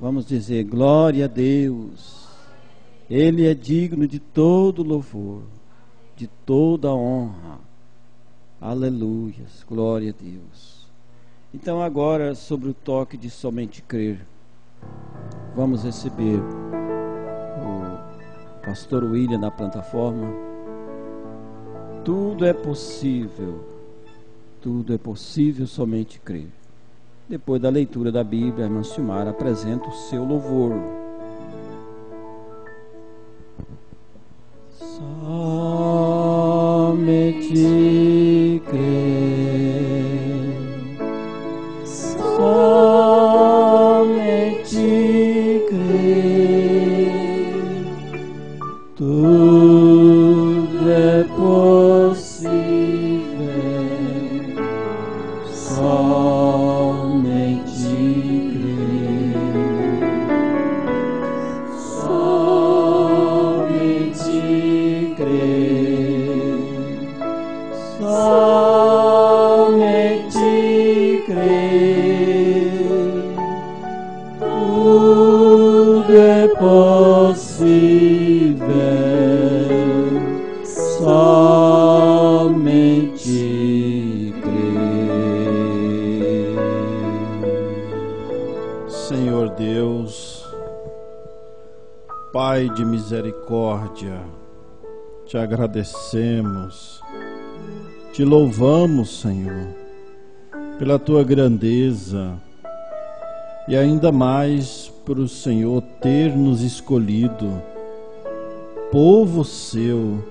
Vamos dizer glória a Deus. Ele é digno de todo louvor, de toda honra. Aleluias, glória a Deus. Então agora sobre o toque de somente crer, vamos receber o pastor William na plataforma. Tudo é possível somente crer. Depois da leitura da Bíblia, a irmã Silmara apresenta o seu louvor. Somente crer, somente crer, tudo é possível, somente crer, somente crer, tudo é possível, somente crer. Senhor Deus, Pai de misericórdia, te agradecemos, te louvamos, Senhor, pela tua grandeza e ainda mais por o Senhor ter nos escolhido, povo seu,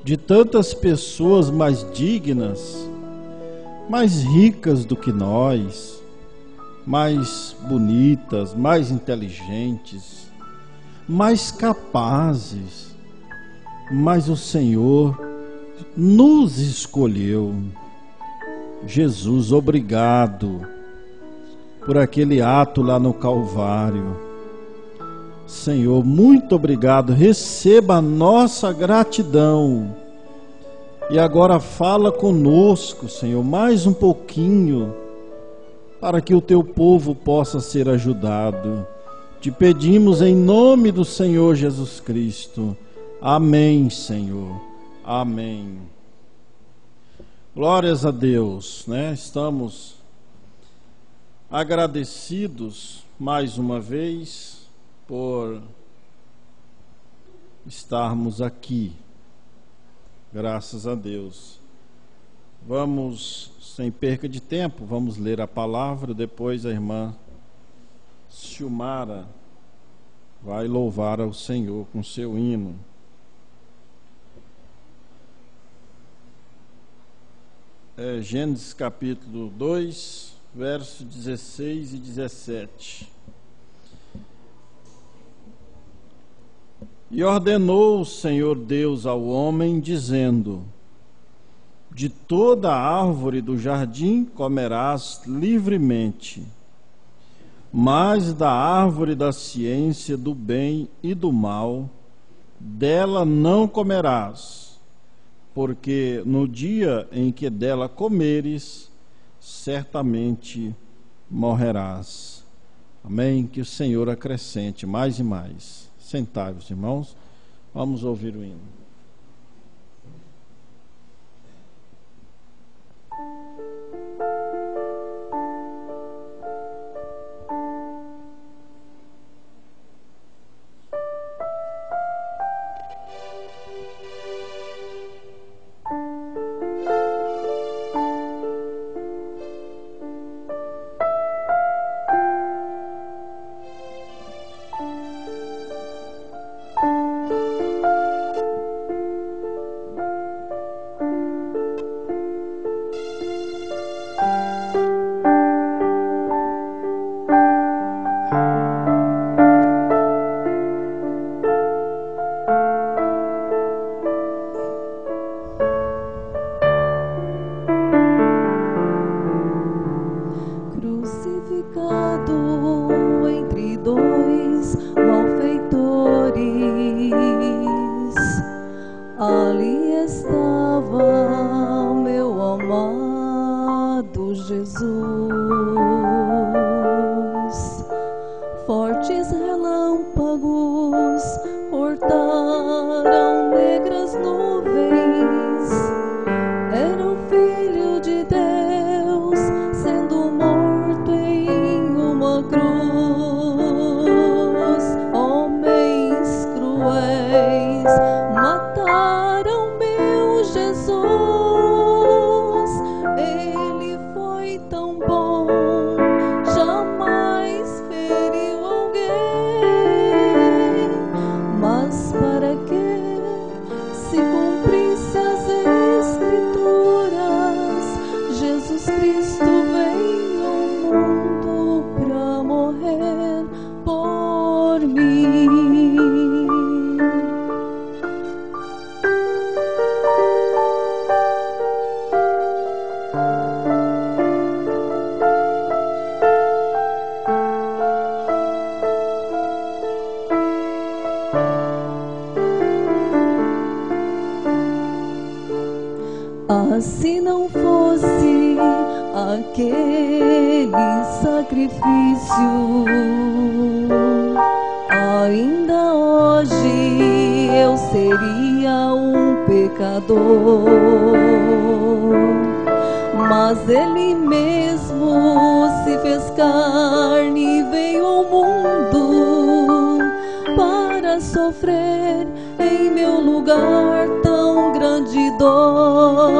de tantas pessoas mais dignas, mais ricas do que nós, mais bonitas, mais inteligentes, mais capazes, mas o Senhor nos escolheu. Jesus, obrigado por aquele ato lá no Calvário. Senhor, muito obrigado. Receba a nossa gratidão. E agora fala conosco, Senhor, mais um pouquinho, para que o teu povo possa ser ajudado. Te pedimos em nome do Senhor Jesus Cristo. Amém, Senhor. Amém. Glórias a Deus, né? Estamos agradecidos mais uma vez por estarmos aqui. Graças a Deus. Vamos, sem perca de tempo, vamos ler a palavra. Depois a irmã Silmara vai louvar ao Senhor com seu hino. Gênesis capítulo 2, versos 16 e 17. E ordenou o Senhor Deus ao homem, dizendo: de toda árvore do jardim comerás livremente, mas da árvore da ciência do bem e do mal, dela não comerás, porque no dia em que dela comeres, certamente morrerás. Amém? Que o Senhor acrescente mais e mais. Sentai-vos, irmãos, vamos ouvir o hino. Fortes relâmpagos cortaram negras nuvens. Era o Filho de Deus sendo morto em uma cruz. Homens cruéis mataram meu Jesus. Ele foi tão bom, jamais feriu alguém. Mas para que se cumprisse as Escrituras, Jesus Cristo veio ao mundo pra morrer por mim. Se não fosse aquele sacrifício, ainda hoje eu seria um pecador. Mas Ele mesmo se fez carne e veio ao mundo para sofrer em meu lugar tão grande dor.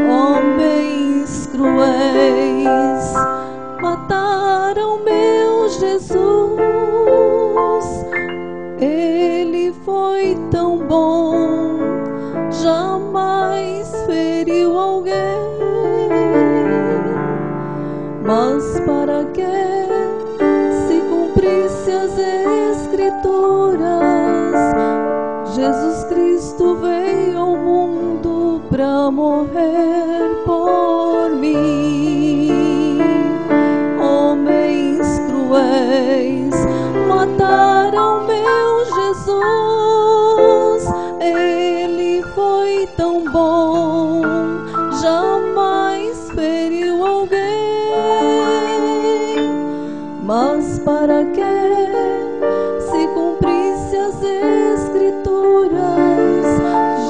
Homens cruéis mataram meu Jesus. Ele foi tão bom, jamais feriu alguém. Mas para que se cumprisse as Escrituras, Jesus Cristo veio ao mundo pra morrer por mim. Homens cruéis mataram meu Jesus. Ele foi tão bom, jamais feriu alguém. Mas para que se cumprisse as Escrituras,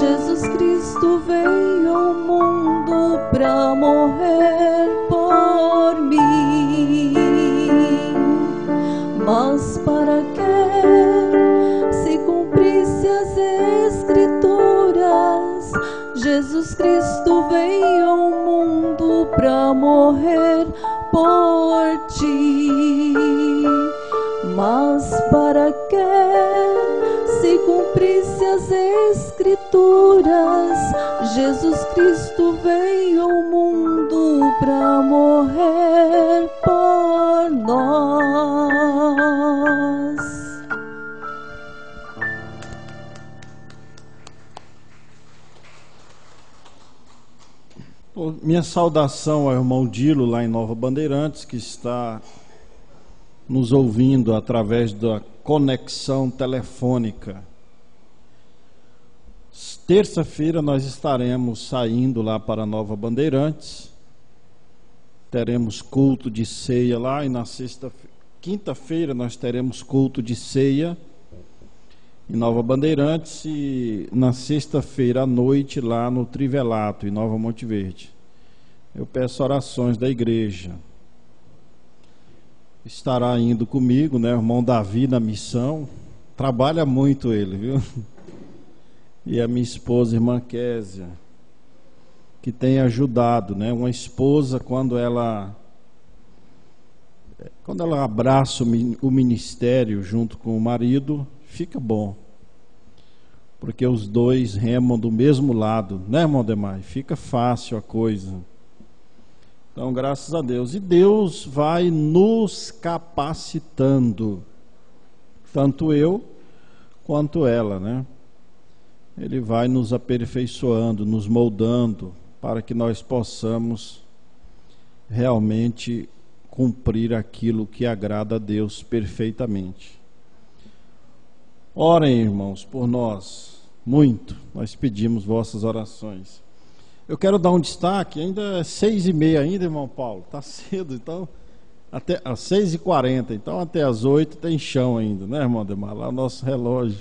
Jesus Cristo veio ao mundo pra morrer por mim. Mas para que se cumprisse as Escrituras, Jesus Cristo veio ao mundo pra morrer por ti. Mas para que se cumprisse as Escrituras, Jesus Cristo veio ao mundo pra morrer por nós. Minha saudação ao irmão Dilo lá em Nova Bandeirantes, que está nos ouvindo através da conexão telefônica. Terça-feira nós estaremos saindo lá para Nova Bandeirantes, teremos culto de ceia lá, e na quinta-feira nós teremos culto de ceia em Nova Bandeirantes, e na sexta-feira à noite lá no Trivelato, em Nova Monte Verde. Eu peço orações da igreja. Estará indo comigo, né, o irmão Davi na missão, trabalha muito ele, viu? E a minha esposa, irmã Késia, que tem ajudado, né? Uma esposa, quando ela abraça o ministério junto com o marido, fica bom, porque os dois remam do mesmo lado, né, irmão Demai? Fica fácil a coisa. Então, graças a Deus. E Deus vai nos capacitando, tanto eu quanto ela, né? Ele vai nos aperfeiçoando, nos moldando, para que nós possamos realmente cumprir aquilo que agrada a Deus perfeitamente. Orem, irmãos, por nós, muito. Nós pedimos vossas orações. Eu quero dar um destaque, ainda é 6h30 ainda, irmão Paulo, está cedo, então Até às 6h40, então até às 8 tem chão ainda, né, irmão Demar? Lá o nosso relógio.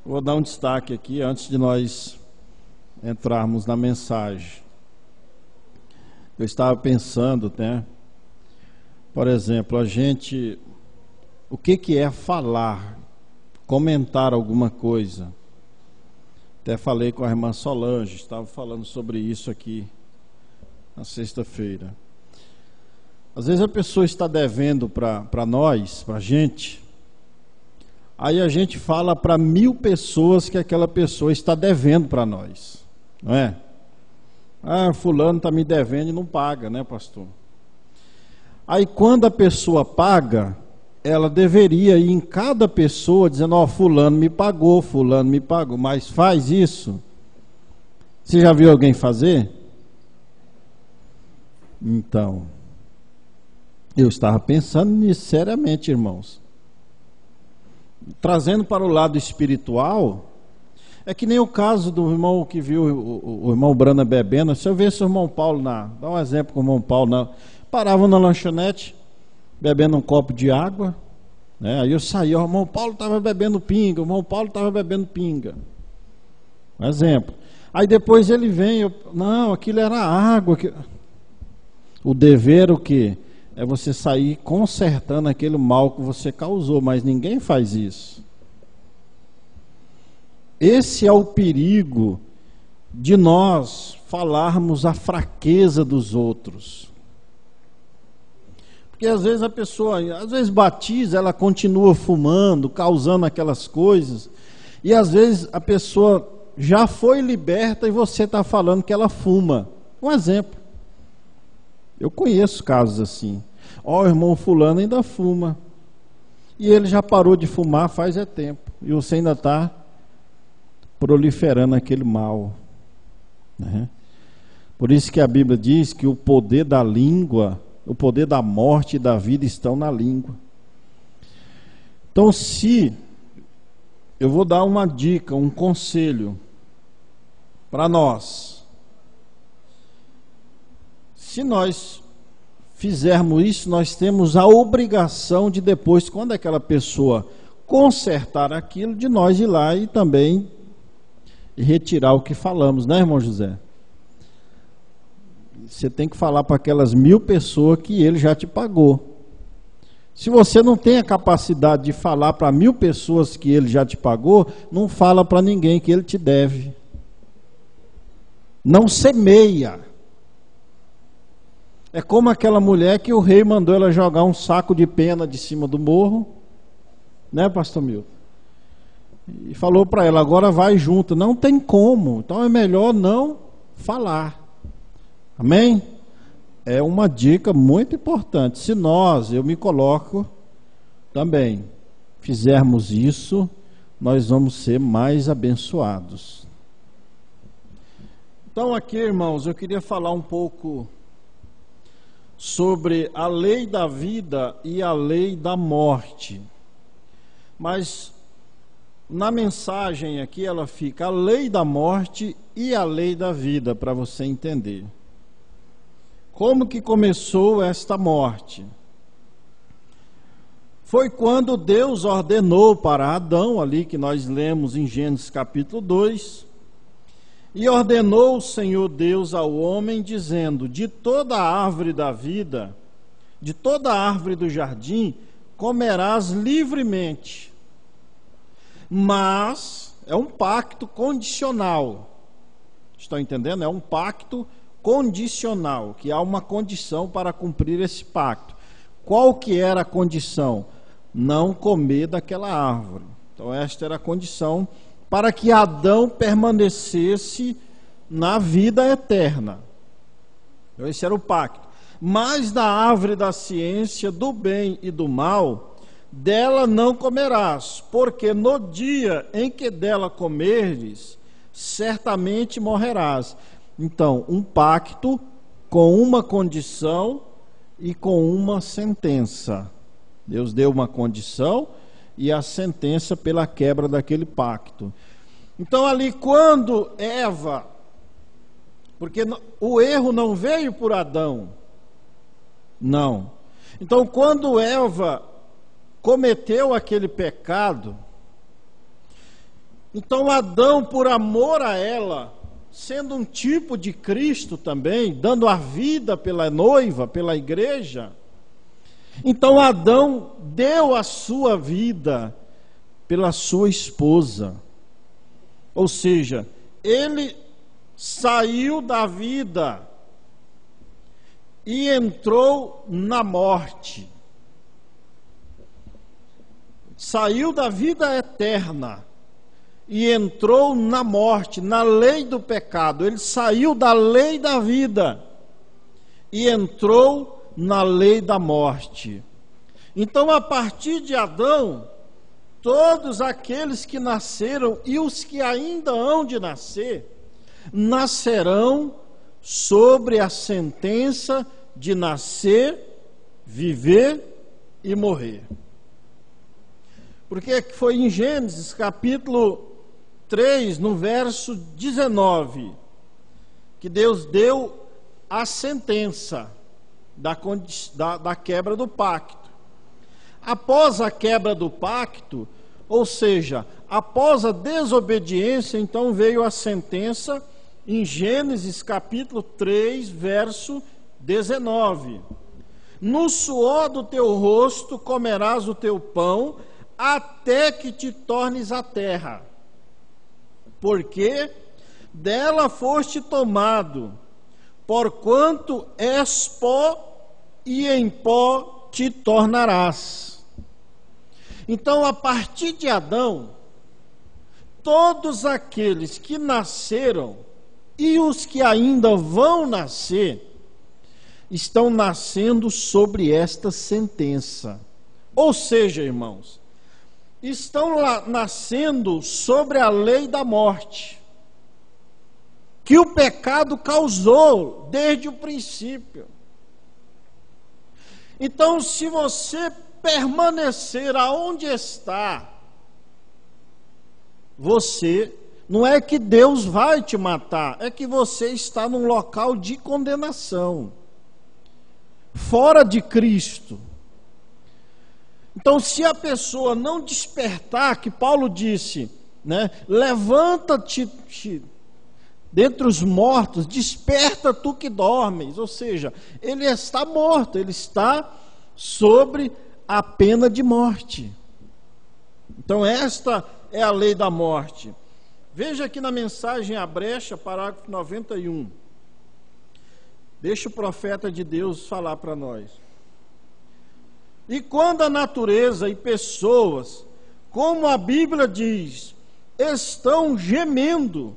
Vou dar um destaque aqui antes de nós entrarmos na mensagem. Eu estava pensando, né? Por exemplo, o que é falar, comentar alguma coisa? Até falei com a irmã Solange, estava falando sobre isso aqui na sexta-feira. Às vezes a pessoa está devendo para nós, para a gente, aí a gente fala para 1000 pessoas que aquela pessoa está devendo para nós, não é? Ah, fulano está me devendo e não paga, né, pastor? Aí quando a pessoa paga, ela deveria ir em cada pessoa dizendo, ó, fulano me pagou, mas faz isso? Você já viu alguém fazer? Então, eu estava pensando nisso seriamente, irmãos. Trazendo para o lado espiritual, é que nem o caso do irmão que viu o irmão Brana bebendo. Se eu visse o irmão Paulo, dá um exemplo com o irmão Paulo, parava na lanchonete, bebendo um copo de água, né? Aí eu saía, o irmão Paulo estava bebendo pinga, um exemplo. Aí depois ele vem, não, aquilo era água. O dever o quê? É você sair consertando aquele mal que você causou, mas ninguém faz isso. Esse é o perigo de nós falarmos a fraqueza dos outros. Porque às vezes a pessoa, batiza, ela continua fumando, causando aquelas coisas, e às vezes a pessoa já foi liberta e você está falando que ela fuma. Um exemplo. Eu conheço casos assim. Ó, o irmão fulano ainda fuma. E ele já parou de fumar faz tempo. E você ainda está proliferando aquele mal, né? Por isso que a Bíblia diz que o poder da língua, o poder da morte e da vida estão na língua. Então, eu vou dar uma dica, um conselho para nós. Se nós fizermos isso, nós temos a obrigação de depois, quando aquela pessoa consertar aquilo, de nós ir lá e também retirar o que falamos, né, irmão José? Você tem que falar para aquelas 1000 pessoas que ele já te pagou. Se você não tem a capacidade de falar para 1000 pessoas que ele já te pagou, não fala para ninguém que ele te deve. Não semeia. É como aquela mulher que o rei mandou ela jogar um saco de pena de cima do morro, né, pastor Milton? E falou para ela, agora vai junto. Não tem como, então é melhor não falar. Amém? É uma dica muito importante. Se eu me coloco também, fizermos isso, nós vamos ser mais abençoados. Então aqui, irmãos, eu queria falar um pouco sobre a lei da vida e a lei da morte. Mas na mensagem aqui ela fica a lei da morte e a lei da vida, para você entender. Como que começou esta morte? Foi quando Deus ordenou para Adão, ali que nós lemos em Gênesis capítulo 2, e ordenou o Senhor Deus ao homem, dizendo, de toda a árvore da vida, de toda a árvore do jardim, comerás livremente. Mas é um pacto condicional. Estão entendendo? É um pacto condicional, que há uma condição para cumprir esse pacto. Qual que era a condição? Não comer daquela árvore. Então esta era a condição para que Adão permanecesse na vida eterna. Então esse era o pacto. Mas da árvore da ciência do bem e do mal, dela não comerás, porque no dia em que dela comerdes, certamente morrerás. Então, um pacto com uma condição e com uma sentença. Deus deu uma condição e a sentença pela quebra daquele pacto. Então ali quando Eva, porque o erro não veio por Adão, Não. Então, quando Eva cometeu aquele pecado, então Adão, por amor a ela, sendo um tipo de Cristo também, dando a vida pela noiva, pela igreja, então Adão deu a sua vida pela sua esposa. Ou seja, ele saiu da vida e entrou na morte. Saiu da vida eterna e entrou na morte, na lei do pecado. Ele saiu da lei da vida e entrou na lei da morte. Então, a partir de Adão, todos aqueles que nasceram e os que ainda hão de nascer, nascerão sobre a sentença de nascer, viver e morrer. Porque foi em Gênesis capítulo 3, no verso 19, que Deus deu a sentença da quebra do pacto. Após a quebra do pacto, ou seja, após a desobediência, então veio a sentença em Gênesis capítulo 3, verso 19. No suor do teu rosto comerás o teu pão, até que te tornes a terra, porque dela foste tomado, porquanto és pó, e em pó te tornarás. Então, a partir de Adão, todos aqueles que nasceram e os que ainda vão nascer, estão nascendo sobre esta sentença. Ou seja, irmãos, estão nascendo sobre a lei da morte, que o pecado causou desde o princípio. Então, se você permanecer aonde está, você, não é que Deus vai te matar, é que você está num local de condenação, fora de Cristo. Então, se a pessoa não despertar, que Paulo disse, né, levanta-te dentre os mortos, desperta tu que dormes, ou seja, ele está morto, ele está sobre a pena de morte. Então, esta é a lei da morte. Veja aqui na mensagem à brecha, parágrafo 91. Deixa o profeta de Deus falar para nós. E quando a natureza e pessoas, como a Bíblia diz, estão gemendo,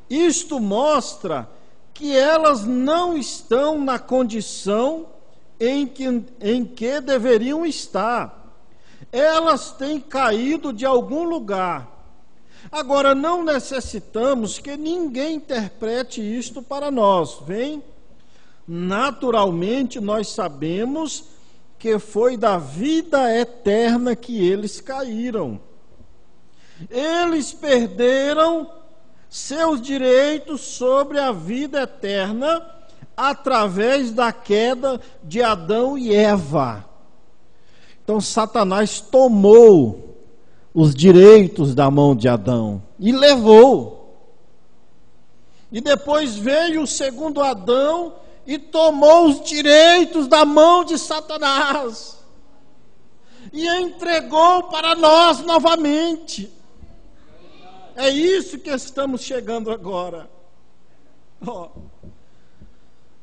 isto mostra que elas não estão na condição em que deveriam estar. Elas têm caído de algum lugar. Agora, não necessitamos que ninguém interprete isto para nós. Vem? Naturalmente, nós sabemos que foi da vida eterna que eles caíram. Eles perderam seus direitos sobre a vida eterna através da queda de Adão e Eva. Então, Satanás tomou os direitos da mão de Adão e levou. E depois veio o segundo Adão e tomou os direitos da mão de Satanás e entregou para nós novamente. É isso que estamos chegando agora.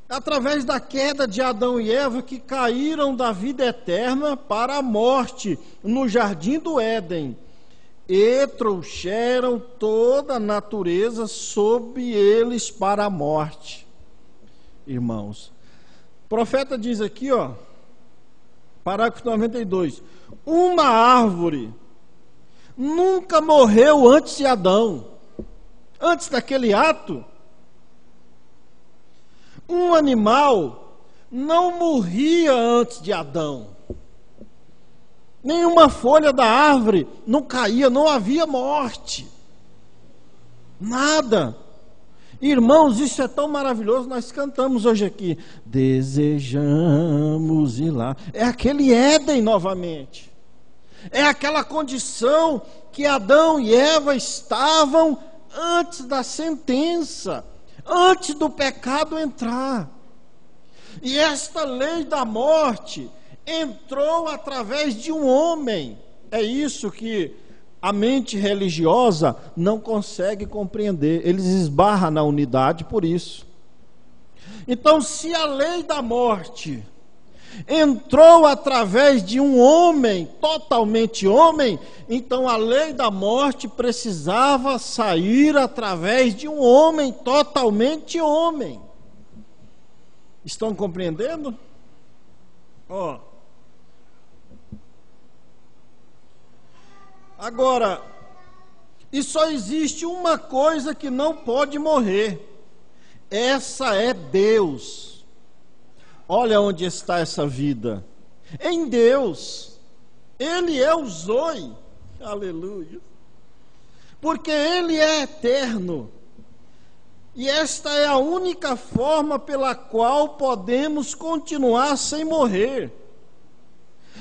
Através da queda de Adão e Eva, que caíram da vida eterna para a morte no jardim do Éden, e trouxeram toda a natureza sob eles para a morte. Irmãos, o profeta diz aqui, parágrafo 92, uma árvore nunca morreu antes de Adão, antes daquele ato. Um animal não morria antes de Adão. Nenhuma folha da árvore não caía, não havia morte. Nada. Irmãos, isso é tão maravilhoso, nós cantamos hoje aqui, desejamos ir lá. É aquele Éden novamente. É aquela condição que Adão e Eva estavam antes da sentença, antes do pecado entrar. E esta lei da morte entrou através de um homem. É isso que a mente religiosa não consegue compreender. Eles esbarram na unidade por isso. Então, se a lei da morte entrou através de um homem, totalmente homem, então a lei da morte precisava sair através de um homem, totalmente homem. Estão compreendendo? Ó. Agora, e só existe uma coisa que não pode morrer. Essa é Deus. Olha onde está essa vida. Em Deus. Ele é o Zoe. Aleluia. Porque Ele é eterno. E esta é a única forma pela qual podemos continuar sem morrer.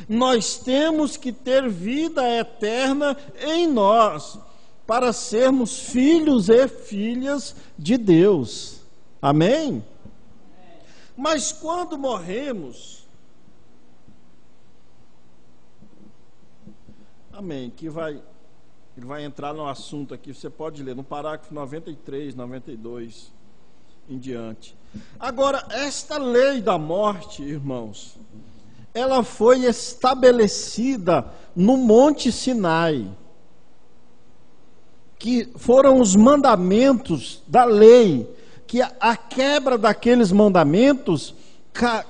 Nós temos que ter vida eterna em nós, para sermos filhos e filhas de Deus. Amém? Mas quando morremos, amém, que ele vai entrar no assunto aqui, você pode ler no parágrafo 93, 92 em diante. Agora, esta lei da morte, irmãos, ela foi estabelecida no Monte Sinai, que foram os mandamentos da lei, que a quebra daqueles mandamentos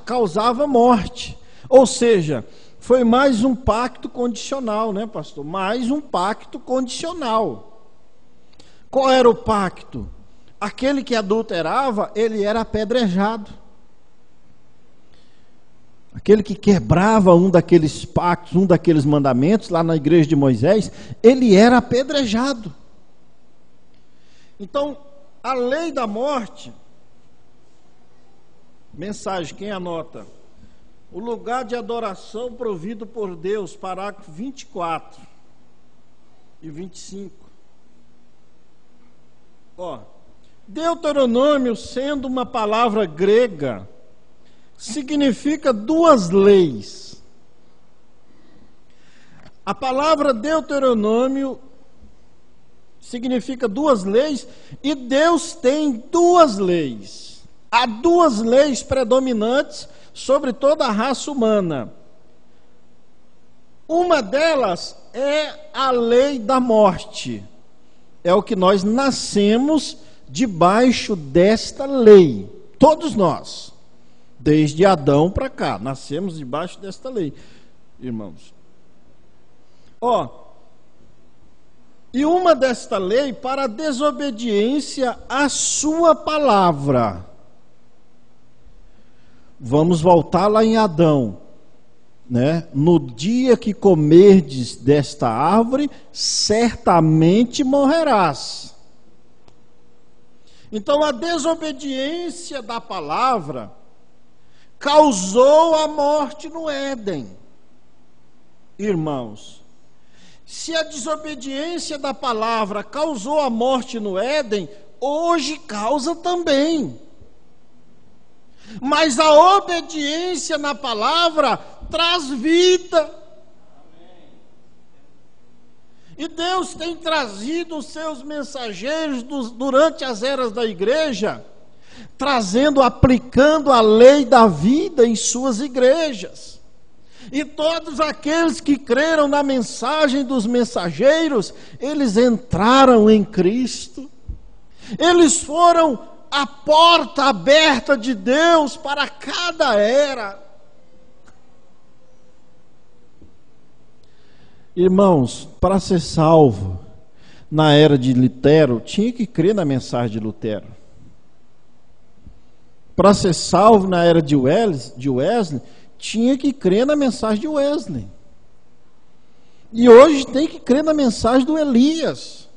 causava morte. Ou seja, foi mais um pacto condicional, né, pastor? Mais um pacto condicional. Qual era o pacto? Aquele que adulterava, ele era apedrejado. Aquele que quebrava um daqueles pactos, um daqueles mandamentos, lá na igreja de Moisés, ele era apedrejado. Então, a lei da morte, mensagem, quem anota? O lugar de adoração provido por Deus, parágrafo 24 e 25. Ó, Deuteronômio, sendo uma palavra grega, significa duas leis. A palavra Deuteronômio significa duas leis, e Deus tem duas leis. Há duas leis predominantes sobre toda a raça humana. Uma delas é a lei da morte. É o que nós nascemos debaixo desta lei. Todos nós. Desde Adão para cá, nascemos debaixo desta lei, irmãos. Ó, e uma desta lei para a desobediência à sua palavra. Vamos voltar lá em Adão, né? No dia que comerdes desta árvore, certamente morrerás. Então a desobediência da palavra causou a morte no Éden. Irmãos, se a desobediência da palavra causou a morte no Éden, hoje causa também. Mas a obediência na palavra traz vida. E Deus tem trazido os seus mensageiros durante as eras da igreja, trazendo, aplicando a lei da vida em suas igrejas. E todos aqueles que creram na mensagem dos mensageiros, eles entraram em Cristo. Eles foram a porta aberta de Deus para cada era. Irmãos, para ser salvo na era de Lutero, tinha que crer na mensagem de Lutero. Para ser salvo na era de Wesley, tinha que crer na mensagem de Wesley. E hoje tem que crer na mensagem do Elias.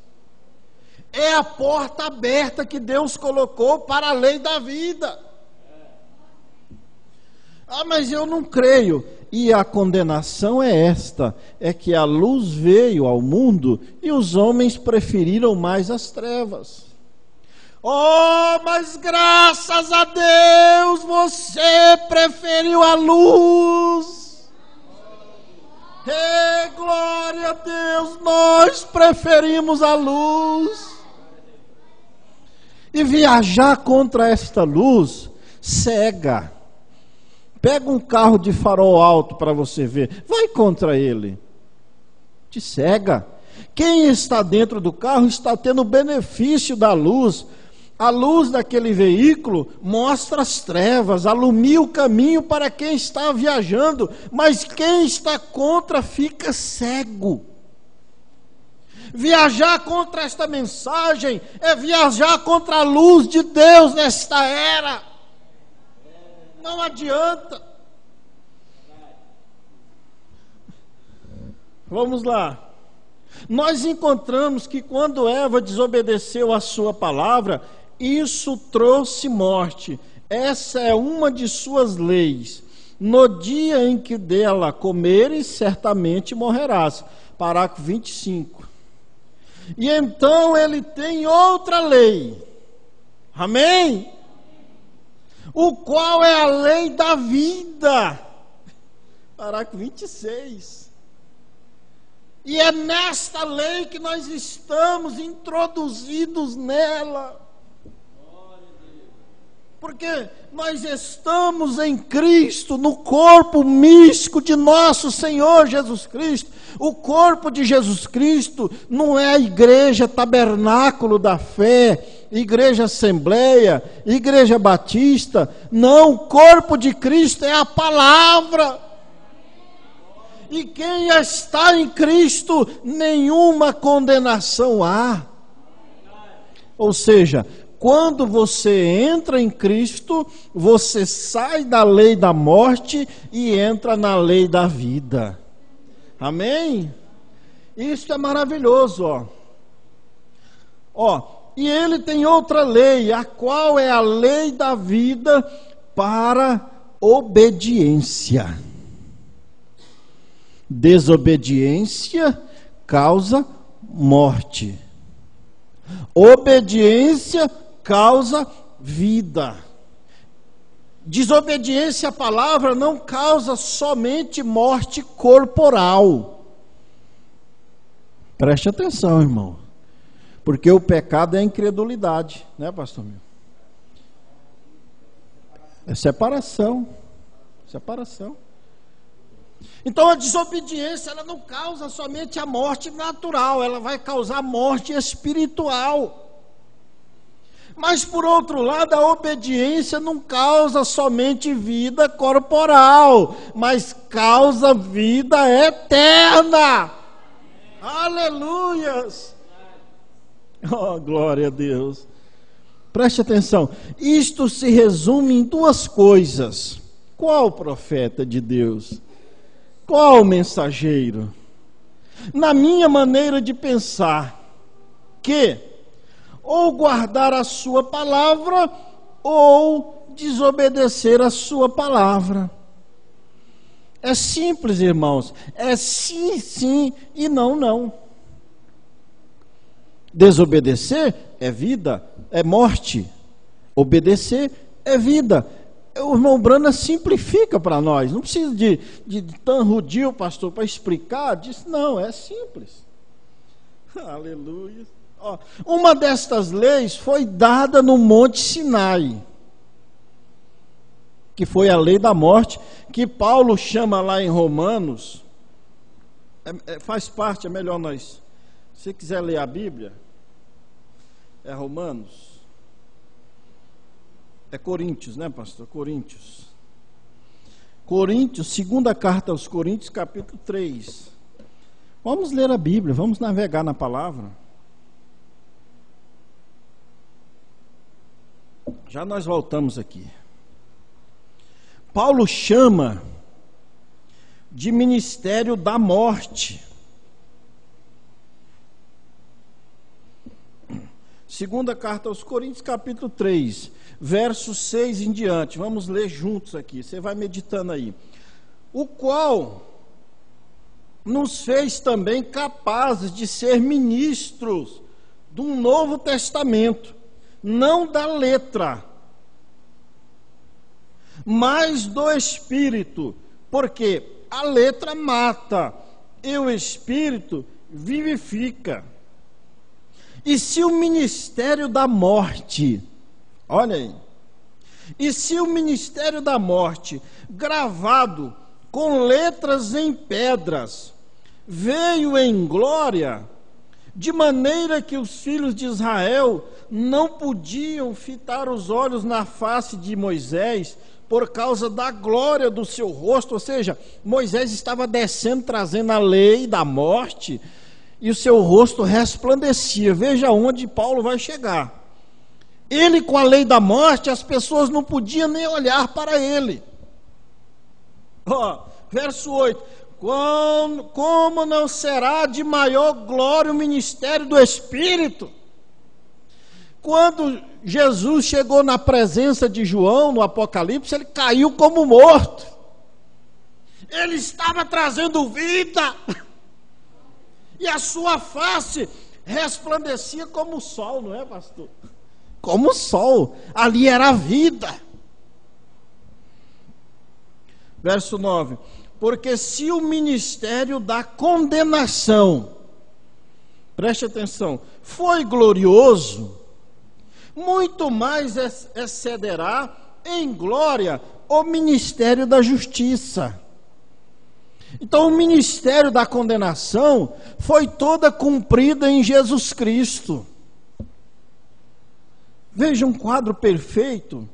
É a porta aberta que Deus colocou para a lei da vida. Ah, mas eu não creio. E a condenação é esta: é que a luz veio ao mundo e os homens preferiram mais as trevas. Oh, mas graças a Deus você preferiu a luz. Glória a Deus, nós preferimos a luz. E viajar contra esta luz cega. Pega um carro de farol alto para você ver, vai contra ele, te cega. Quem está dentro do carro está tendo o benefício da luz. A luz daquele veículo mostra as trevas, alumia o caminho para quem está viajando, mas quem está contra fica cego. Viajar contra esta mensagem é viajar contra a luz de Deus nesta era. Não adianta. Vamos lá. Nós encontramos que quando Eva desobedeceu a sua palavra, isso trouxe morte. Essa é uma de suas leis. No dia em que dela comeres, certamente morrerás. Parágrafo 25. E então ele tem outra lei. Amém? O qual é a lei da vida. Parágrafo 26. E é nesta lei que nós estamos introduzidos nela. Porque nós estamos em Cristo, no corpo místico de nosso Senhor Jesus Cristo. O corpo de Jesus Cristo não é a igreja tabernáculo da fé, igreja assembleia, igreja batista. Não, o corpo de Cristo é a palavra. E quem está em Cristo, nenhuma condenação há. Ou seja, quando você entra em Cristo, você sai da lei da morte e entra na lei da vida. Amém? Isso é maravilhoso, e ele tem outra lei, a qual é a lei da vida para obediência. Desobediência causa morte. Obediência causa vida. Desobediência à palavra não causa somente morte corporal. Preste atenção, irmão. Porque o pecado é a incredulidade, né, pastor meu? É separação. Separação. Então a desobediência, ela não causa somente a morte natural, ela vai causar morte espiritual. Mas por outro lado, a obediência não causa somente vida corporal, mas causa vida eterna. Aleluias! Oh, glória a Deus! Preste atenção, isto se resume em duas coisas. Qual profeta de Deus? Qual mensageiro? Na minha maneira de pensar, que ou guardar a sua palavra, ou desobedecer a sua palavra. É simples, irmãos. É sim, sim e não, não. Desobedecer é vida, é morte. Obedecer é vida. O irmão Brana simplifica para nós. Não precisa de tão rudio, pastor, para explicar. Diz, não, é simples. Aleluia. Uma destas leis foi dada no Monte Sinai, que foi a lei da morte, que Paulo chama lá em Romanos. Faz parte, é melhor nós. Se você quiser ler a Bíblia, é Romanos. É Coríntios, né, pastor? Coríntios, segunda carta aos Coríntios, capítulo 3. Vamos ler a Bíblia, vamos navegar na palavra. Já nós voltamos aqui. Paulo chama de ministério da morte. Segunda carta aos Coríntios, capítulo 3, verso 6 em diante. Vamos ler juntos aqui, você vai meditando aí. O qual nos fez também capazes de ser ministros de um novo testamento, não da letra, mas do Espírito, porque a letra mata e o Espírito vivifica. E se o ministério da morte, olha aí, e se o ministério da morte, gravado com letras em pedras, veio em glória, de maneira que os filhos de Israel não podiam fitar os olhos na face de Moisés, por causa da glória do seu rosto, ou seja, Moisés estava descendo, trazendo a lei da morte, e o seu rosto resplandecia. Veja onde Paulo vai chegar. Ele com a lei da morte, as pessoas não podiam nem olhar para ele. Verso 8: como não será de maior glória o ministério do Espírito? Quando Jesus chegou na presença de João, no Apocalipse, ele caiu como morto. Ele estava trazendo vida. E a sua face resplandecia como o sol, não é, pastor? Como o sol. Ali era a vida. Verso 9. Porque se o ministério da condenação, preste atenção, foi glorioso, muito mais excederá em glória o ministério da justiça. Então o ministério da condenação foi toda cumprida em Jesus Cristo. Veja um quadro perfeito.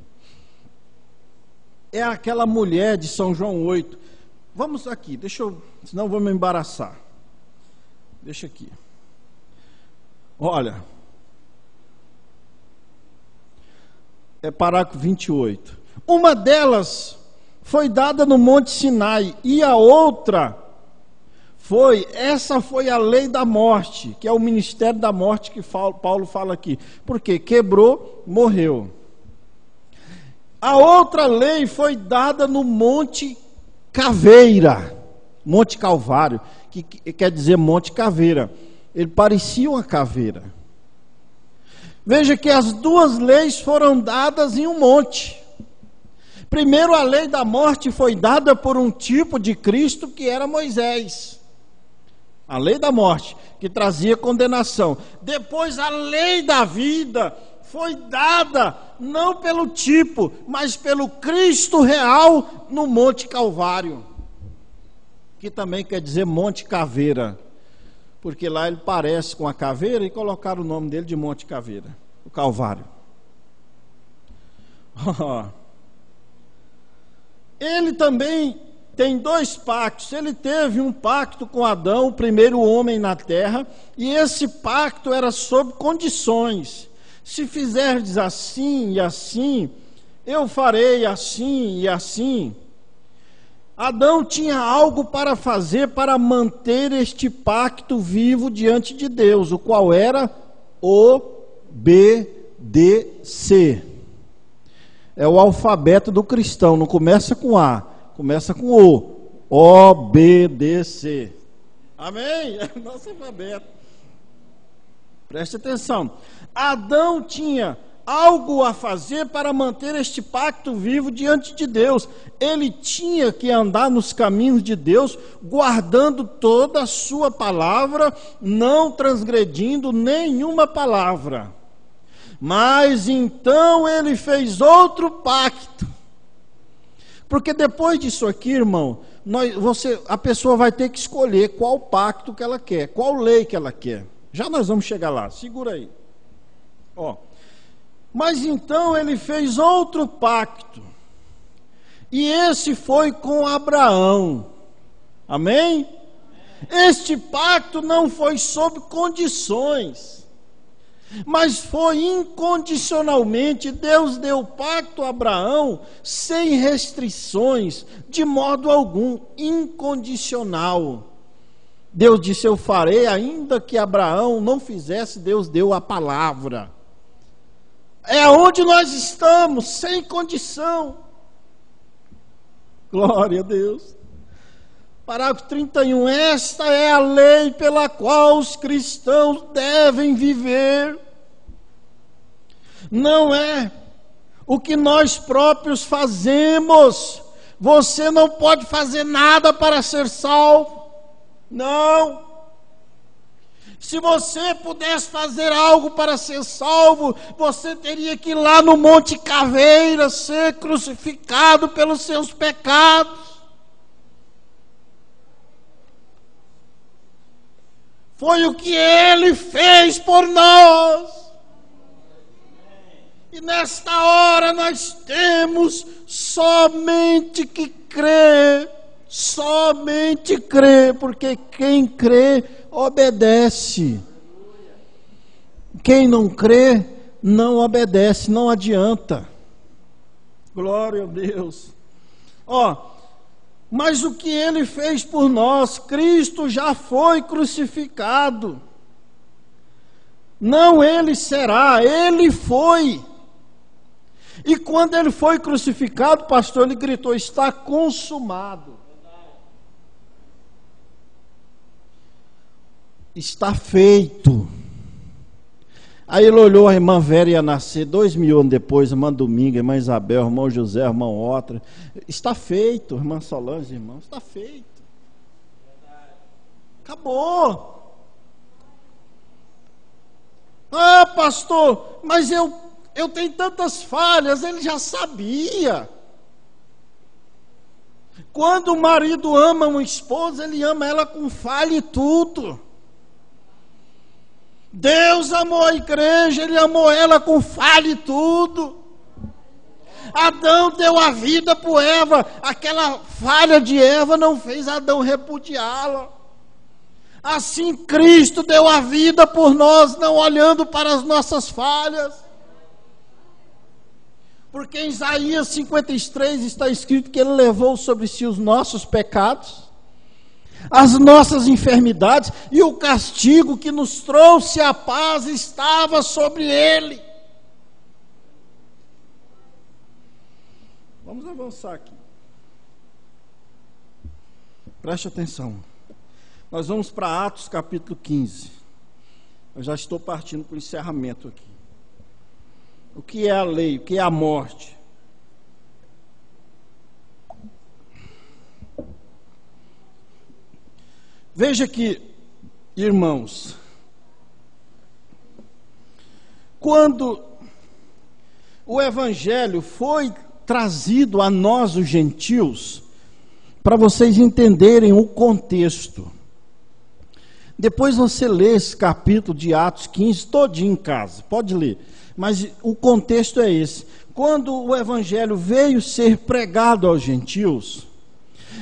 É aquela mulher de São João 8. Vamos aqui, senão eu vou me embaraçar. Deixa aqui. Olha. É parágrafo 28. Uma delas foi dada no Monte Sinai, e a outra essa foi a lei da morte, que é o ministério da morte que Paulo fala aqui. Porque quebrou, morreu. A outra lei foi dada no Monte Caveira, Monte Calvário, que quer dizer Monte Caveira. Ele parecia uma caveira. Veja que as duas leis foram dadas em um monte. Primeiro, a lei da morte foi dada por um tipo de Cristo que era Moisés. A lei da morte, que trazia condenação. Depois, a lei da vida foi dada não pelo tipo, mas pelo Cristo real no Monte Calvário, que também quer dizer Monte Caveira, porque lá ele parece com a caveira e colocaram o nome dele de Monte Caveira, o Calvário. Ele também tem dois pactos. Ele teve um pacto com Adão, o primeiro homem na terra, e esse pacto era sob condições. Se fizerdes assim e assim, eu farei assim e assim. Adão tinha algo para fazer para manter este pacto vivo diante de Deus, o qual era obedecer. É o alfabeto do cristão, não começa com A, começa com O. Obedecer. Amém? É o nosso alfabeto. Preste atenção. Adão tinha algo a fazer para manter este pacto vivo diante de Deus. Ele tinha que andar nos caminhos de Deus, guardando toda a sua palavra, não transgredindo nenhuma palavra. Mas então ele fez outro pacto. Porque depois disso aqui, irmão, a pessoa vai ter que escolher qual pacto que ela quer, qual lei que ela quer. Já nós vamos chegar lá, segura aí. Mas então ele fez outro pacto. E esse foi com Abraão. Amém? Este pacto não foi sob condições, mas foi incondicionalmente. Deus deu o pacto a Abraão sem restrições, de modo algum, incondicional. Deus disse: eu farei, ainda que Abraão não fizesse, Deus deu a palavra. É onde nós estamos, sem condição. Glória a Deus. Parágrafo 31. Esta é a lei pela qual os cristãos devem viver. Não é o que nós próprios fazemos. Você não pode fazer nada para ser salvo. Não. Se você pudesse fazer algo para ser salvo, você teria que ir lá no Monte Caveira ser crucificado pelos seus pecados. Foi o que Ele fez por nós. E nesta hora nós temos somente que crer. Somente crer, porque quem crê obedece. Quem não crê não obedece, não adianta. Glória a Deus. Mas o que Ele fez por nós, Cristo já foi crucificado. Não Ele será, Ele foi. E quando Ele foi crucificado, pastor, Ele gritou: está consumado. Está feito. Aí ele olhou, a irmã Vera ia nascer 2000 anos depois, a irmã Dominga, a irmã Isabel, o irmão José, o irmão Otra. Está feito, irmã Solange, irmão, está feito. Acabou. Ah, pastor, mas eu tenho tantas falhas. Ele já sabia. Quando o marido ama uma esposa, ele ama ela com falha e tudo. Deus amou a igreja, Ele amou ela com falha e tudo. Adão deu a vida por Eva, aquela falha de Eva não fez Adão repudiá-la. Assim Cristo deu a vida por nós, não olhando para as nossas falhas. Porque em Isaías 53 está escrito que Ele levou sobre si os nossos pecados, as nossas enfermidades, e o castigo que nos trouxe a paz estava sobre Ele. Vamos avançar aqui. Preste atenção. Nós vamos para Atos capítulo 15. Eu já estou partindo para o encerramento aqui. O que é a lei? O que é a morte? Veja que, irmãos, quando o Evangelho foi trazido a nós, os gentios, para vocês entenderem o contexto. Depois você lê esse capítulo de Atos 15 todinho em casa, pode ler, mas o contexto é esse. Quando o Evangelho veio ser pregado aos gentios,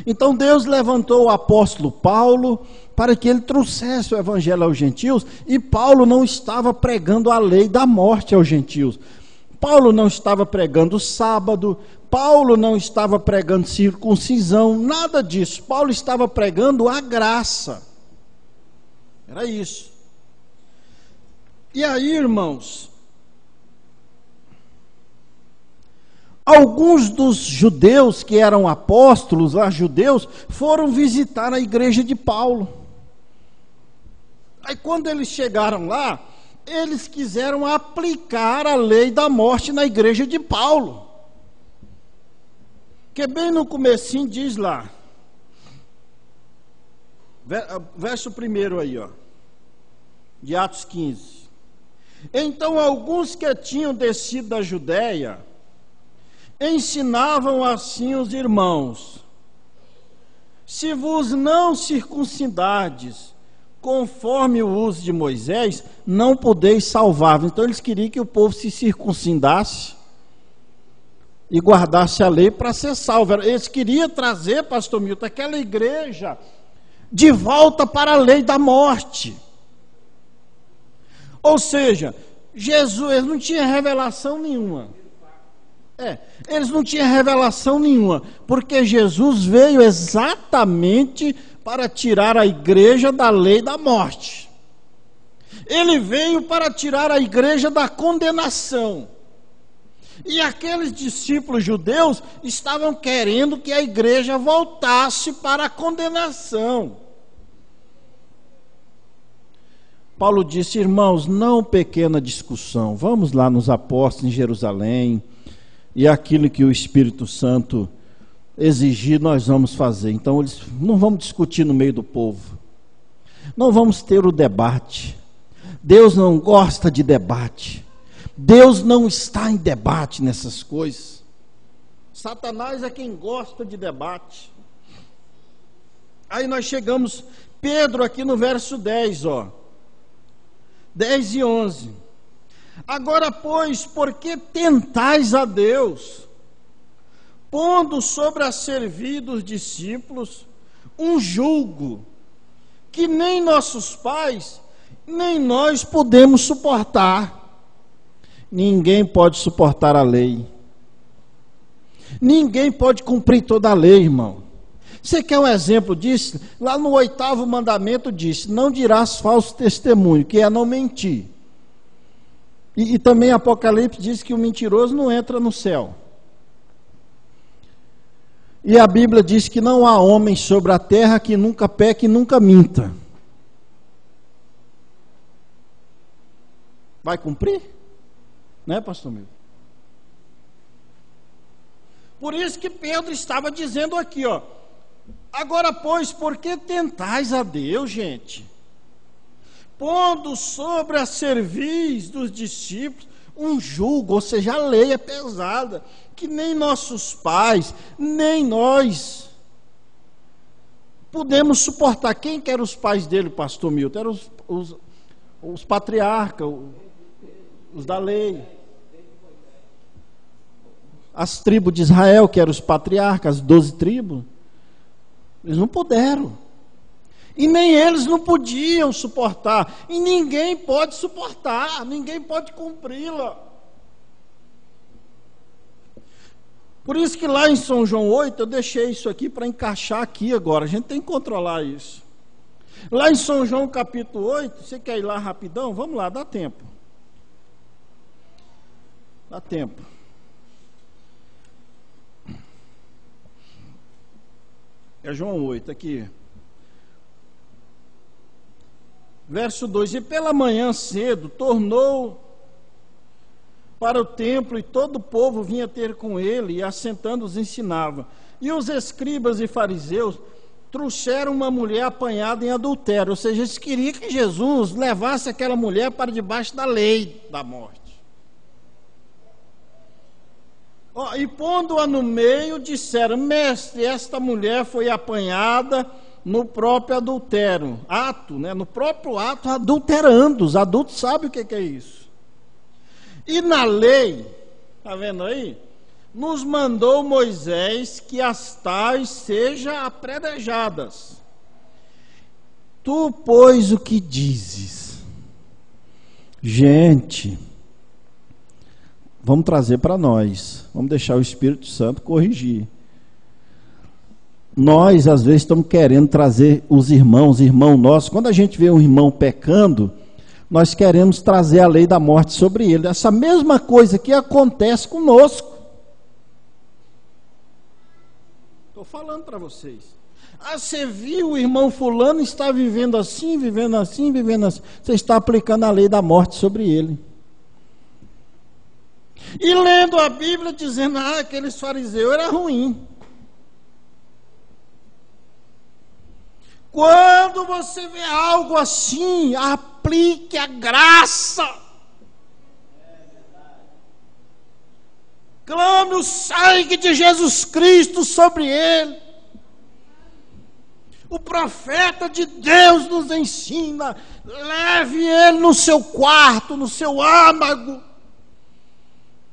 então Deus levantou o apóstolo Paulo para que ele trouxesse o Evangelho aos gentios, e Paulo não estava pregando a lei da morte aos gentios. Paulo não estava pregando o sábado, Paulo não estava pregando circuncisão, nada disso. Paulo estava pregando a graça. Era isso. E aí, irmãos, alguns dos judeus que eram apóstolos, lá judeus, foram visitar a igreja de Paulo. Aí quando eles chegaram lá, eles quiseram aplicar a lei da morte na igreja de Paulo. Que bem no comecinho diz lá, verso 1 aí, ó, de Atos 15. Então alguns que tinham descido da Judéia ensinavam assim os irmãos: se vos não circuncidardes conforme o uso de Moisés, não podeis salvar-vos. Então eles queriam que o povo se circuncidasse e guardasse a lei para ser salvo. Eles queriam trazer, pastor Milton, aquela igreja de volta para a lei da morte. Ou seja, Jesus, eles não tinham revelação nenhuma. Eles não tinham revelação nenhuma, porque Jesus veio exatamente para tirar a igreja da lei da morte. Ele veio para tirar a igreja da condenação. E aqueles discípulos judeus estavam querendo que a igreja voltasse para a condenação. Paulo disse: irmãos, não pequena discussão, vamos lá nos apóstolos em Jerusalém, e aquilo que o Espírito Santo exigir, nós vamos fazer. Então, eles não vamos discutir no meio do povo, não vamos ter o debate. Deus não gosta de debate. Deus não está em debate nessas coisas. Satanás é quem gosta de debate. Aí nós chegamos, Pedro aqui no verso 10, 10 e 11. Agora, pois, por que tentais a Deus, pondo sobre a cerviz dos discípulos um jugo que nem nossos pais, nem nós podemos suportar? Ninguém pode suportar a lei. Ninguém pode cumprir toda a lei, irmão. Você quer um exemplo disso? Lá no 8º mandamento diz: não dirás falso testemunho, que é não mentir. E também Apocalipse diz que o mentiroso não entra no céu. E a Bíblia diz que não há homem sobre a terra que nunca peque e nunca minta. Vai cumprir? Né, pastor Milton? Por isso que Pedro estava dizendo aqui, agora, pois, por que tentais a Deus, gente? Pondo sobre a cerviz dos discípulos um jugo, ou seja, a lei é pesada, que nem nossos pais, nem nós podemos suportar. Quem que eram os pais dele, pastor Milton? Eram os patriarcas, os da lei. As tribos de Israel, que eram os patriarcas, as 12 tribos, eles não puderam. E nem eles não podiam suportar. E ninguém pode suportar, ninguém pode cumpri-la. Por isso que lá em São João 8, eu deixei isso aqui para encaixar aqui agora. A gente tem que controlar isso. Lá em São João capítulo 8, você quer ir lá rapidão? Vamos lá, dá tempo. Dá tempo. É João 8, aqui. Verso 2: e pela manhã cedo tornou para o templo, e todo o povo vinha ter com ele, e assentando os ensinava. E os escribas e fariseus trouxeram uma mulher apanhada em adultério, ou seja, eles queriam que Jesus levasse aquela mulher para debaixo da lei da morte. E pondo-a no meio, disseram: mestre, esta mulher foi apanhada no próprio adultério, no próprio ato, adulterando. Os adultos sabem o que é isso. E na lei, está vendo aí? Nos mandou Moisés que as tais sejam apedrejadas. Tu, pois, o que dizes? Gente, vamos trazer para nós, vamos deixar o Espírito Santo corrigir. Nós, às vezes, estamos querendo trazer os irmãos nossos. Quando a gente vê um irmão pecando, nós queremos trazer a lei da morte sobre ele. Essa mesma coisa que acontece conosco. Estou falando para vocês. Você viu o irmão fulano está vivendo assim, vivendo assim, vivendo assim. Você está aplicando a lei da morte sobre ele. E lendo a Bíblia dizendo: aqueles fariseus era ruim. Quando você vê algo assim, aplique a graça. Clame o sangue de Jesus Cristo sobre ele. O profeta de Deus nos ensina: leve ele no seu quarto, no seu âmago.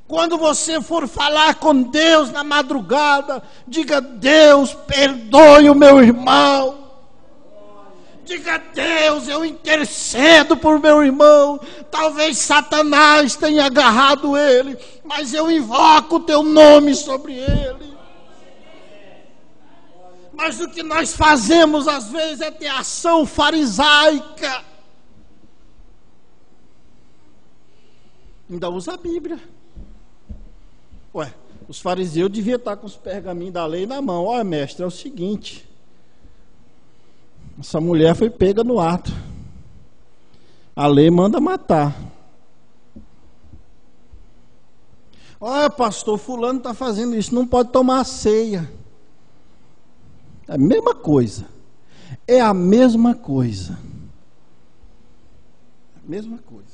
Quando você for falar com Deus na madrugada, diga: Deus, perdoe o meu irmão. Diga: Deus, eu intercedo por meu irmão. Talvez Satanás tenha agarrado ele, mas eu invoco o teu nome sobre ele. Mas o que nós fazemos às vezes é ter ação farisaica. Ainda usa a Bíblia. Ué, os fariseus deviam estar com os pergaminhos da lei na mão. Olha, mestre, é o seguinte: essa mulher foi pega no ato. A lei manda matar. Olha, pastor, fulano está fazendo isso, não pode tomar a ceia. É a mesma coisa. É a mesma coisa. A mesma coisa.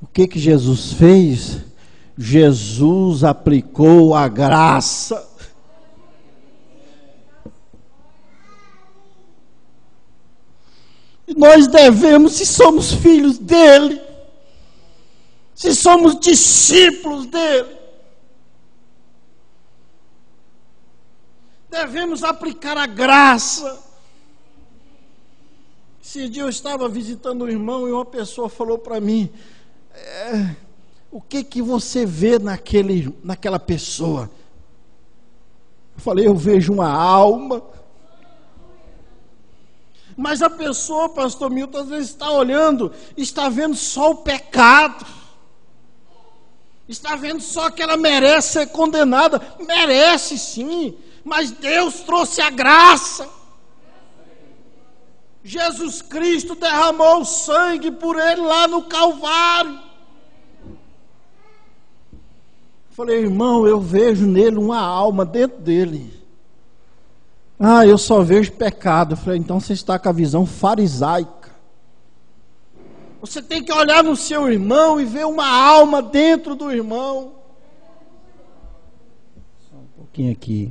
O que que Jesus fez? Jesus aplicou a graça. E nós devemos, se somos filhos dele, se somos discípulos dele, devemos aplicar a graça. Esse dia eu estava visitando um irmão e uma pessoa falou para mim: o que que você vê naquela pessoa? Eu falei: eu vejo uma alma. Mas a pessoa, pastor Milton, às vezes está olhando, está vendo só o pecado, está vendo só que ela merece ser condenada. Merece sim, mas Deus trouxe a graça. Jesus Cristo derramou o sangue por ele lá no Calvário. Falei: irmão, eu vejo nele uma alma dentro dele. Eu só vejo pecado. Eu falei: então você está com a visão farisaica. Você tem que olhar no seu irmão e ver uma alma dentro do irmão. Só um pouquinho aqui.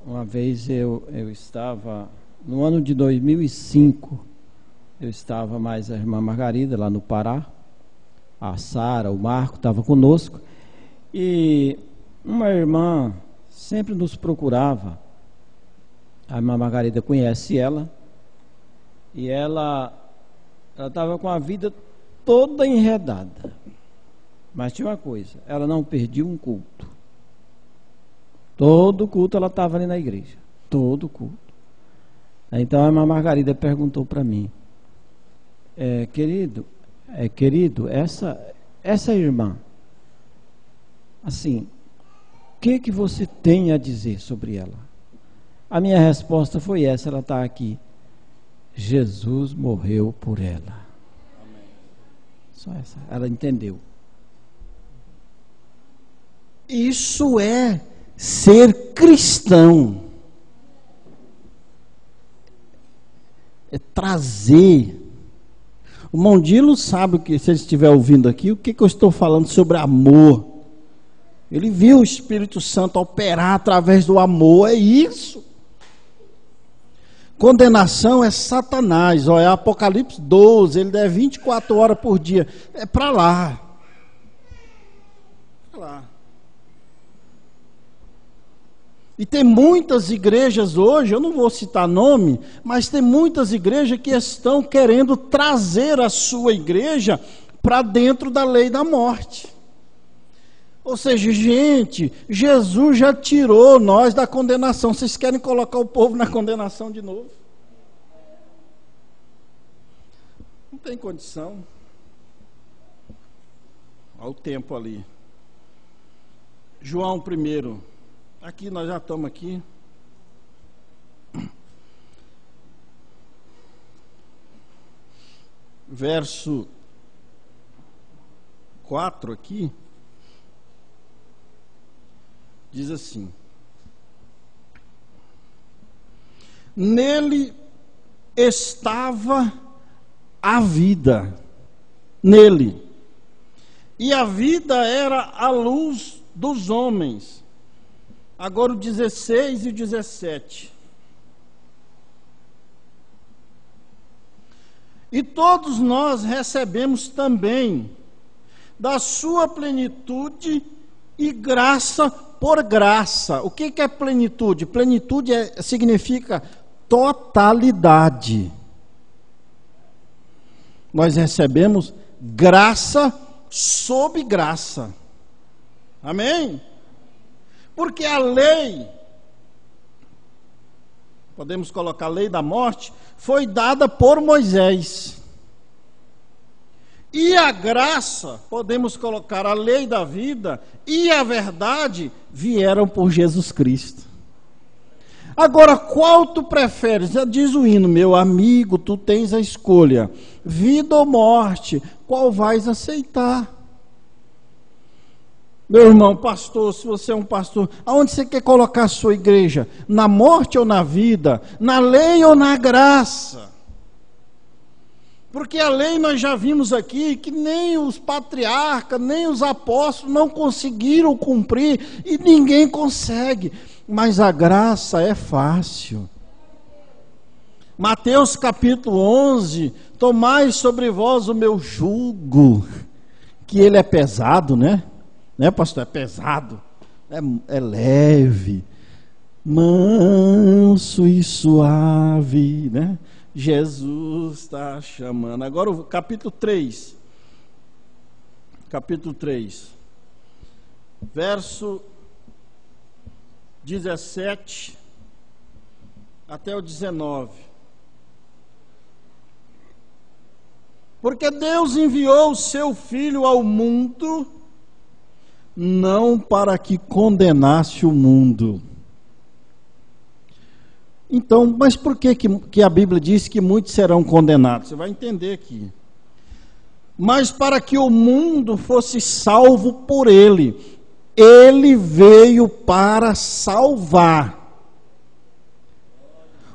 Uma vez eu estava, no ano de 2005, eu estava mais a irmã Margarida lá no Pará, a Sara, o Marco estava conosco, e uma irmã sempre nos procurava. A irmã Margarida conhece ela, e ela estava com a vida toda enredada, mas tinha uma coisa: ela não perdia um culto. Todo culto ela estava ali na igreja, todo culto. Então a irmã Margarida perguntou para mim: querido, essa irmã, assim, o que você tem a dizer sobre ela? A minha resposta foi essa: ela está aqui. Jesus morreu por ela. Amém. Só essa. Ela entendeu. Isso é ser cristão. É trazer. O Mondilo sabe que, se ele estiver ouvindo aqui, o que eu estou falando sobre amor. Ele viu o Espírito Santo operar através do amor. É isso. Condenação é Satanás. É Apocalipse 12. Ele der 24 horas por dia. É para lá. Para lá. E tem muitas igrejas hoje, eu não vou citar nome, mas tem muitas igrejas que estão querendo trazer a sua igreja para dentro da lei da morte. Ou seja, gente, Jesus já tirou nós da condenação. Vocês querem colocar o povo na condenação de novo? Não tem condição. Olha o tempo ali. João 1. Aqui, nós já estamos aqui. Verso 4 aqui. Diz assim: nele estava a vida, nele, e a vida era a luz dos homens. Agora o 16 e o 17. E todos nós recebemos também da sua plenitude e graça por graça. O que é plenitude? Plenitude significa totalidade. Nós recebemos graça sob graça. Amém? Porque a lei, podemos colocar a lei da morte, foi dada por Moisés. e a graça, podemos colocar a lei da vida, e a verdade vieram por Jesus Cristo. Agora, qual tu preferes? Já diz o hino, meu amigo, tu tens a escolha, vida ou morte, qual vais aceitar? Meu irmão, pastor, se você é um pastor, aonde você quer colocar a sua igreja? Na morte ou na vida? Na lei ou na graça? Porque a lei nós já vimos aqui que nem os patriarcas, nem os apóstolos não conseguiram cumprir e ninguém consegue. Mas a graça é fácil. Mateus capítulo 11, tomai sobre vós o meu jugo, que ele é pesado, né? Né, pastor? É pesado, é leve, manso e suave, né? Jesus está chamando. Agora o capítulo 3, verso 17 até o 19. Porque Deus enviou o seu Filho ao mundo, não para que condenasse o mundo. Então, mas por que a Bíblia diz que muitos serão condenados? Você vai entender aqui. Mas para que o mundo fosse salvo por ele. Ele veio para salvar.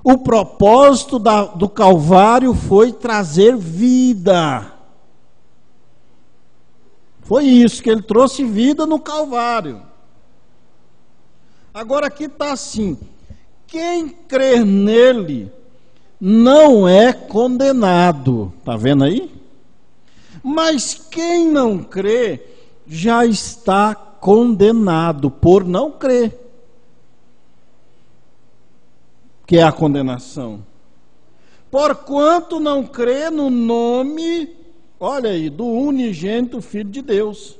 O propósito do Calvário foi trazer vida. Foi isso, que ele trouxe vida no Calvário. Agora aqui está assim: quem crer nele não é condenado. Está vendo aí? Mas quem não crê já está condenado por não crer. Que é a condenação. Porquanto não crê no nome, olha aí, do unigênito Filho de Deus.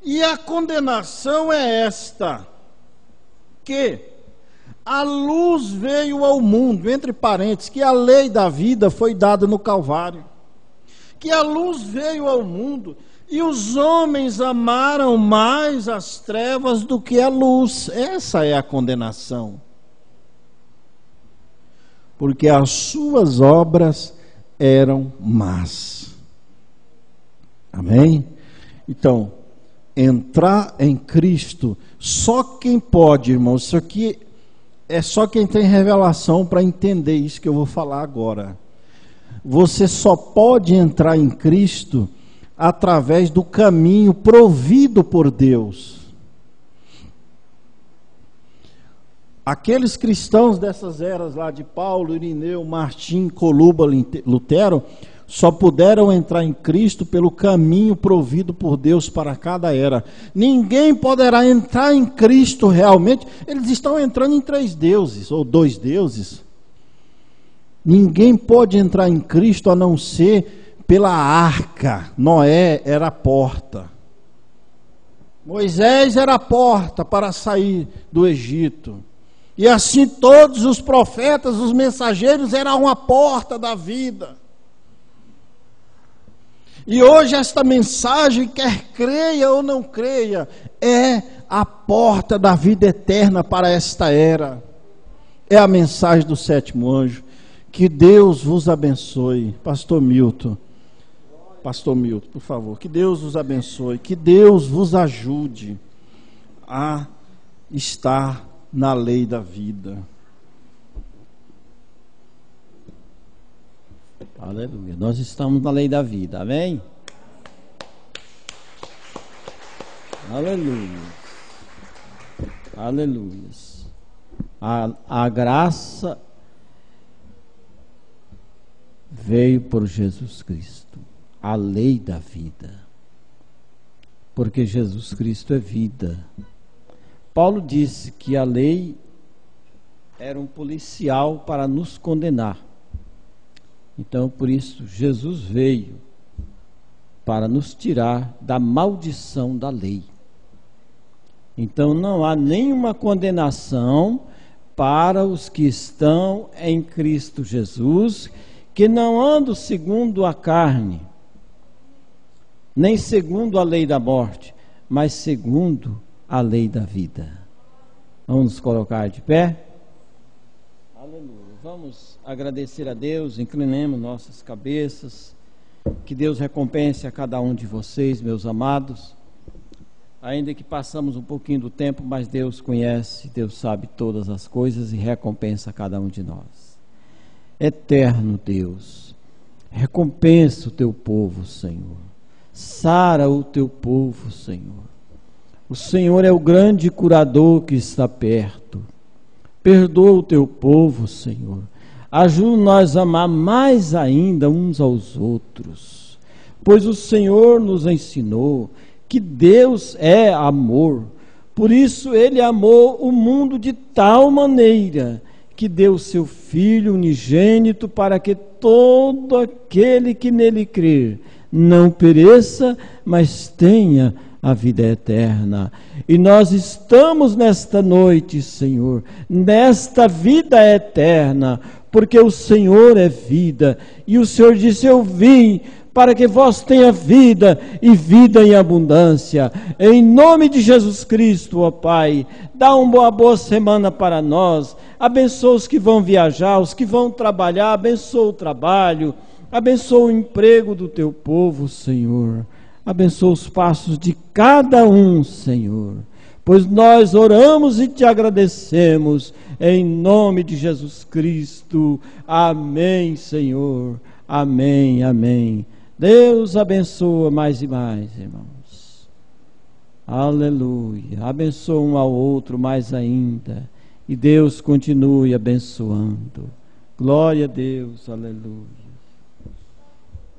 E a condenação é esta: que a luz veio ao mundo, entre parênteses, que a lei da vida foi dada no Calvário. Que a luz veio ao mundo e os homens amaram mais as trevas do que a luz. Essa é a condenação. Porque as suas obras eram más. Amém? Então, entrar em Cristo, só quem pode, irmão, isso aqui é só quem tem revelação para entender isso que eu vou falar agora. Você só pode entrar em Cristo através do caminho provido por Deus. Aqueles cristãos dessas eras lá de Paulo, Irineu, Martim, Coluba, Lutero, só puderam entrar em Cristo pelo caminho provido por Deus para cada era. Ninguém poderá entrar em Cristo realmente. Eles estão entrando em 3 deuses ou 2 deuses. Ninguém pode entrar em Cristo a não ser pela arca. Noé era a porta. Moisés era a porta para sair do Egito. E assim todos os profetas, os mensageiros eram a porta da vida. E hoje esta mensagem, quer creia ou não creia, é a porta da vida eterna para esta era. É a mensagem do 7º anjo. Que Deus vos abençoe. Pastor Milton, por favor. Que Deus vos abençoe. Que Deus vos ajude a estar na lei da vida. Aleluia. Nós estamos na lei da vida, amém? Aleluia. Aleluia. A graça veio por Jesus Cristo, a lei da vida, porque Jesus Cristo é vida. Paulo disse que a lei era um policial para nos condenar. Então, por isso, Jesus veio para nos tirar da maldição da lei. Então, não há nenhuma condenação para os que estão em Cristo Jesus, que não andam segundo a carne, nem segundo a lei da morte, mas segundo a lei da vida. Vamos nos colocar de pé? Aleluia. Vamos agradecer a Deus, inclinemos nossas cabeças. Que Deus recompense a cada um de vocês, meus amados. Ainda que passamos um pouquinho do tempo, mas Deus conhece, Deus sabe todas as coisas e recompensa a cada um de nós. Eterno Deus, recompensa o teu povo, Senhor. Sara o teu povo, Senhor. O Senhor é o grande curador que está perto. Perdoa o teu povo, Senhor. Ajuda-nos a amar mais ainda uns aos outros, pois o Senhor nos ensinou que Deus é amor. Por isso Ele amou o mundo de tal maneira que deu seu Filho unigênito para que todo aquele que nele crer não pereça, mas tenha a vida eterna. E nós estamos nesta noite, Senhor, nesta vida eterna, porque o Senhor é vida, e o Senhor disse: eu vim para que vós tenha vida e vida em abundância. Em nome de Jesus Cristo, ó Pai, dá uma boa semana para nós, abençoa os que vão viajar, os que vão trabalhar, abençoa o trabalho, abençoa o emprego do teu povo, Senhor. Abençoa os passos de cada um, Senhor, pois nós oramos e te agradecemos, em nome de Jesus Cristo. Amém, Senhor. Amém, amém. Deus abençoa mais e mais, irmãos. Aleluia. Abençoa um ao outro mais ainda, e Deus continue abençoando. Glória a Deus, aleluia.